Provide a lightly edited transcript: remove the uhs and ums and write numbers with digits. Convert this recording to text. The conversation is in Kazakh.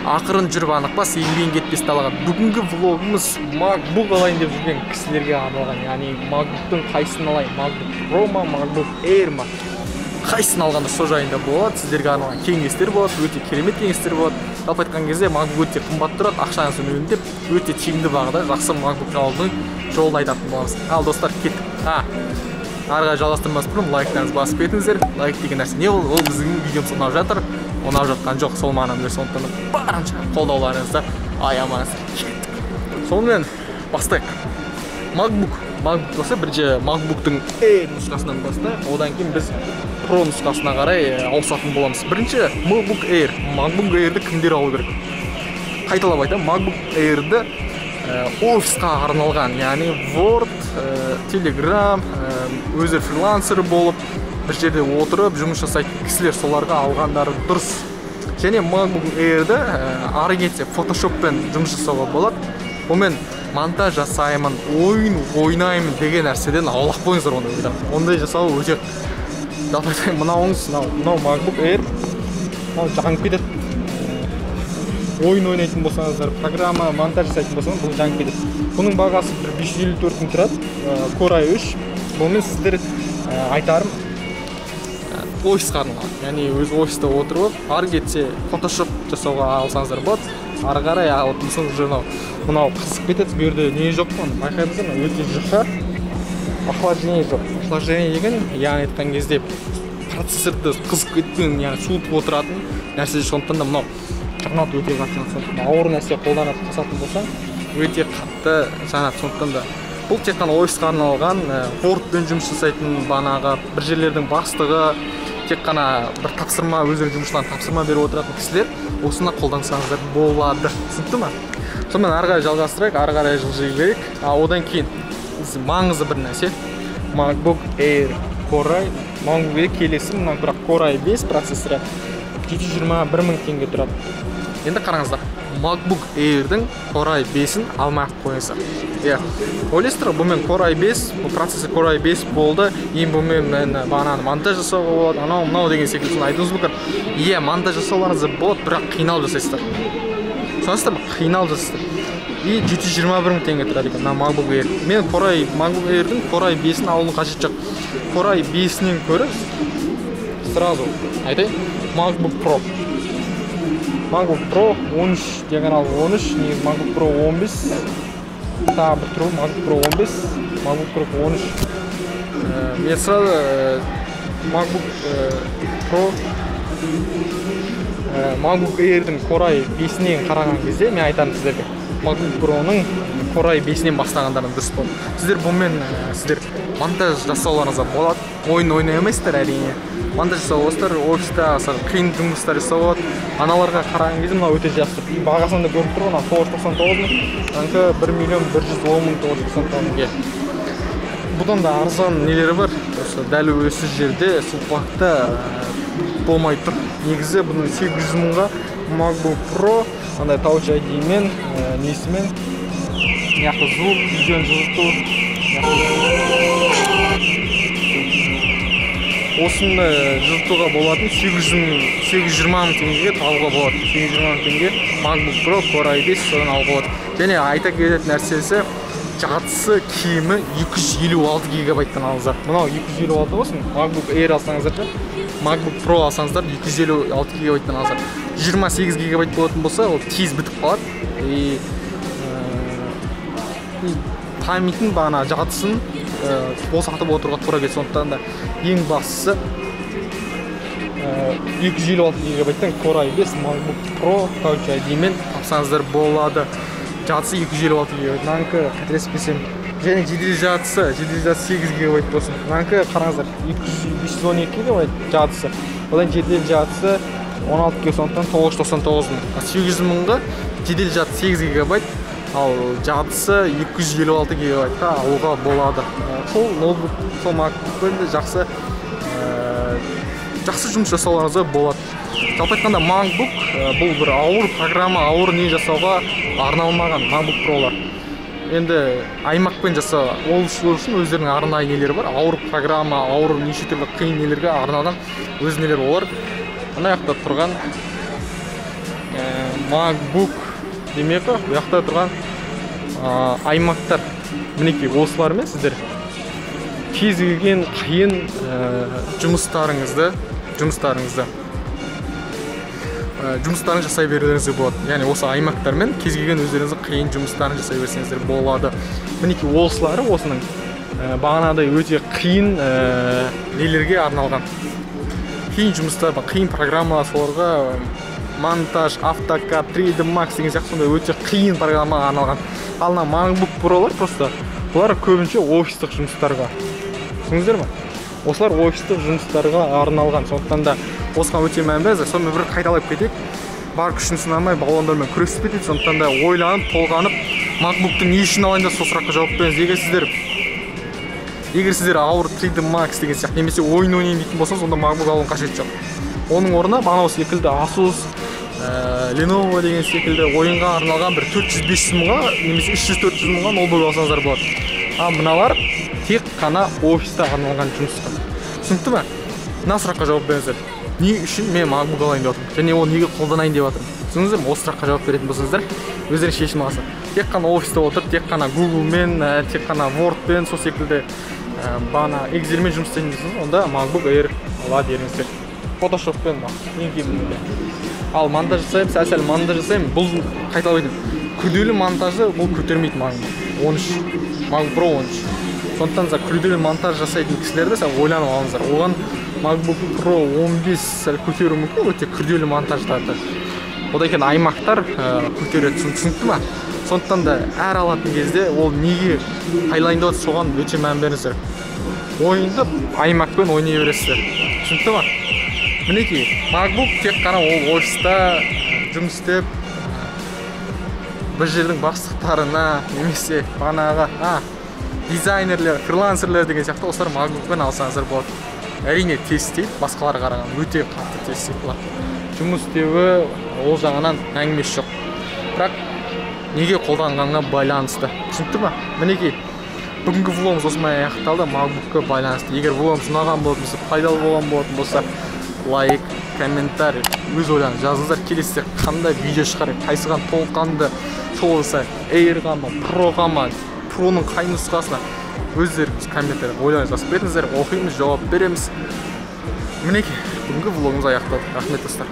Ақырын жүріп анықпас, еңбегін кетпес далаға. Бүгінгі влогымыз MacBook алайын деп жүрген кісілерге арналған. Яғни MacBook'тың қайсысын алайын? MacBook Pro ма, MacBook Air ма? Қайсысын алғанда сол жайында болады. Сіздерге арналған кеңестер болады, өте керемет кеңестер болады. Жалпы айтқан кезде MacBook өте қымбат тұрады, ақшаңызды үнемдеп, өте тиімді бағада жақсы MacBook алудың жолын айтатын боламыз. Ал достар, кеттік. Арыға жалғастырмас бұрын лайктарыңызды басып кетіңіздер. Лайк деген нәрсе не ол? Ол біздің видеомыз ұнап жатыр. Ұнап жатқан жоқ, сол мағынаны білдіреді. Сондықтан барынша қолдауларыңызды аямаңыздар. Кеттік. Сонымен бастайық. MacBook болса бірінші MacBook'тың Air нұсқасынан бастайық. Одан кейін біз Pro нұсқасына қарай ауысатын боламыз. Бірінші MacBook Air. MacBook Air'ді кімдер алу керек? Қайталап айтамын, MacBook Air'ді офисқа арналған, яғни Word, Telegram, өзі фрилансер болып, бір жерде отырып, жұмыс жасайтын кісілер соларға алғандары дұрыс. Және MacBook Air'ді ары кетсе Photoshopпен жұмыс жасауға болады. Онымен монтаж жасаймын, ойын ойнаймын деген нәрседен аулақ болыңыздар онда. Ондай жасау өте мынау MacBook Air жаңып кетеді. Ойын ойнайтын болсаңыздар, программа монтаж жасайтын болсаңыз, бұл жаңып кетеді. Бұның бағасы 554 мың тұрады, Core i3. Бұнымен сіздер айтарым офисқа арналған. Яғни өз офиста отырып, ары кетсе Photoshop жасауға алсаңыздар болады. Ары қарай алып мысыңыз мынау қысып кетеді, бұл жерде не жоқ қой, байқаймыз ба? Өте жұқа. Охлаждение жоқ. Охлаждение деген, яғни айтқан кезде процессорды қызып кетпеуін, яғни суытып отыратын нәрсе. Сондықтан да мынау жанады өте қатты. Ауыр нәрсе қолданып қасатын болсаң, өте қатты жанады. Сондықтан да бұл тек қана офисқа арналған, Wordпен жұмыс жасайтын банаға бір жерлердің бастығы, тек қана бір тапсырма, өздерінің жұмысшыларына тапсырма беріп отыратын кісілер осыны қолдансаңыздар болады. Түсінікті ме? Сонымен ары қарай жалғастырайық, ары қарай жылжи берейік. Одан кейін маңызды бір нәрсе MacBook Air Core i. MacBook Air келесі мына бірақ Core i5 процессоры 721 мың теңге тұрады. Енді қараңыздар, MacBook Air'дің Core i5-ін алмай-ақ қойыңыздар. Ойлайсыздар, бұмен Core i5, бұл процессор Core i5 болды, ең бұмен бағананы монтаж жасауға болады, анау деген секілді айтуыңыз мүмкін. Монтаж жасауларыңызда болады, бірақ қиналып жасайсыздар. Сонысыздар, қиналып жасайсыздар. И 721 мың теңге тұрады екен MacBook Air. Мен MacBook Air'дің Core i5-ін алудың қажеті жоқ. Core i5-нен көрі сразу айтайын, MacBook Pro. MacBook Pro 13, диагонал 13, MacBook Pro 15, тағы бір түрі MacBook Pro 15, MacBook Pro 13. Мен сразу MacBook Pro, MacBook Air'дің Core i5-нен қараған кезде мен айтамын сіздерге, MacBook Pro-ның Core i5-нен бастағандарың дұрыс болды. Сіздер бұнымен монтаж жасауларыңызға болады, ойын ойнай алмайсыздар әрине. Монтаж жасау болсыздар, офиста қиын жұмыстар жасау болады. Аналарға қараған кезде мынау өте жақсы. Бағасында көріп тұр, 999 мың, анкі 1.110.999 мыңға. Бұдан да арзан нелері бар. Дәл осы жерде сұлпақта болмай тұр. Негізі бұның 800 мыңға MacBook Pro, андай Touch ID-мен, несімен, звук, видеоны жылыту, осыны жылытуға болатын 820 мың теңгеге алуға болады. 820 мың теңге MacBook Pro Core i5 содан алуға болады. Және айта кететін нәрсесі, жадысы кемі 256 гигабайттан алыңыздар. Мынау 256 болсын, MacBook Air алсаңыздар, MacBook Pro алсаңыздар 256 гигабайттан алыңыздар. 28 гигабайт болатын болса, ол тез бітіп қалады. Памятін бағана жадысын босатып отыруға тура келеді. Сондықтан да ең бастысы 256 гигабайттан Core i5 MacBook Pro Touch ID-мен тапсаңыздар болады. Жадысы 256 гигабайт. Нанкі қателеспесем, және жедел жадысы 8 гигабайт болсын. Нанкі қараңыздар 512 гигабайт жадысы. Одан жедел жадысы 16 гигабайт, сондықтан 999 мың. 800 мыңға жедел жады 8 гигабайт, ал жадысы 256 гигабайтқа алуға болады. Сол ноутбук, сол MacBook-пен жақсы жұмыс жасауларыңызға болады. Жалпы айтқанда MacBook бұл бір ауыр программа, ауыр не жасауға арналмаған MacBook Pro-лар. Енді аймақпен жасауға, ол үшін өздерінің арнайы нелері бар. Ауыр программа, ауыр неше түрлі қиын нелерге арналған өз нелер олар. Ана жақта тұрған MacBook демек бұл жақта тұрған iMac'тар. Мінекей осылармен сіздер кез келген қиын жұмыстарыңызды жасай берулеріңізге болады. Яғни осы iMac'тармен кез келген өздеріңіздің қиын жұмыстарын жасай берсеңіздер болады. Мінекей осылары осының бағанадай өте қиын нелерге арналған. Қиын жұмыстар, қиын программалар, соларға монтаж, AutoCAD, 3D Max деген сияқты сондай өте қиын программаға арналған. Ал мына MacBook Pro'лар просто бұлар көбінше офистік жұмыстарға. Түсіндіңіздер ме? Осылар офистік жұмыстарға арналған. Сондықтан да осыған өте мән беріңіздер. Сонымен бір қайталап кетейік. Бар күшін сынамай балуандармен күресіп кетеді. Сондықтан да ойланып, толғанып, MacBook'ты не үшін алайын деп сол сұраққа жауап беріңіз. Егер сіздер ауыр 3D Max деген сияқты немесе ойын ойнайын дейтін болсаңыз, онда MacBook алудың қажеті жоқ. Оның орнына бағанағы секілді Asus, Lenovo деген секілді ойынға арналған бір 400-500 мыңға немесе 300-400 мыңға ноутбук алсаңыздар болады. Ал мыналар тек қана офиста арналған жұмысқа. Түсінікті ме? Мына сұраққа жауап беріңіздер. Не үшін мен MacBook алайын деп отырмын? Және оны неге қолданайын деп отырмын? Түсіндіңіздер ме? Осы сұраққа жауап беретін болсаңыздар, өздеріңіз шешім аласыздар. Тек қана офиста отырып, тек қана Google-мен, тек қана Word-пен, сол секілді бағана Excel-мен жұмыс істейтін болсаңыз, онда MacBook Air ала беріңіздер. Photoshop-пен ең кемінде. Ал монтаж жасаймын, сәл монтаж жасаймын, бұл қайталап айтамын. Күрделі монтажды бұл көтермейді MacBook Pro 13. Сондықтан да күрделі монтаж жасайтын кісілерді сәл ойланып алыңыздар. Оған MacBook Pro 15 сәл көтеру мүмкін, өте күрделі монтаждарды. Одан кейін iMac'тар көтереді, түсінікті ме? Сондықтан да әр алатын кезде ол неге қайлайын деп соған өте мән беріңіздер. Ойынды iMac'пен ойнай бересіздер. Түсінікті ме? Мінекей, MacBook тек қана ол офиста жұмыс істеп, бір жердің бастықтарына немесе бағанағы дизайнерлер, фрилансерлер деген сияқты осылар MacBook'пен алсаңыздар болады. Әрине тез істейді, басқаларға қарағанда өте қатты тез істейді. Жұмыс істеуі ол жағынан әңгімесі жоқ. Бірақ неге қолданғанға байланысты. Түсінікті ме? Мінекей, бүгінгі влогымыз осымен аяқталды, MacBook'қа байланысты. Егер влогымыз ұнаған болатын болса, пайдалы болған болатын болса, лайк, комментарий, өз ойларыңызды жазыңыздар. Келесіде қандай видео шығарайық, қайсыған толыққанды шоу жасайық, Air'ға ма, Pro'ға ма, Pro'ның қай нұсқасына өздеріңіз комментарий ойларыңызды жазып беріңіздер, оқимыз, жауап береміз. Мінекей, бүгінгі влогымыз аяқталды. Рахмет достар.